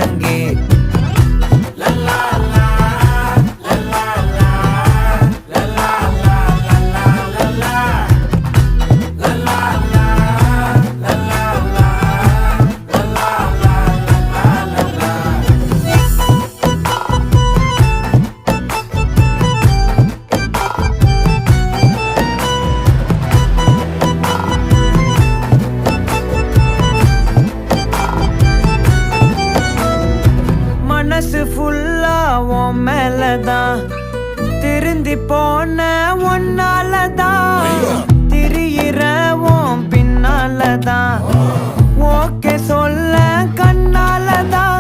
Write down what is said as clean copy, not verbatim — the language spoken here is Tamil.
முழங்கே மனசு ஃபுல்லா உன் மேலதான் திருந்தி போன ஒன்னாலதான் திரியிற உன் பின்னாலதான் ஓகே சொல்ல கண்ணாலதான்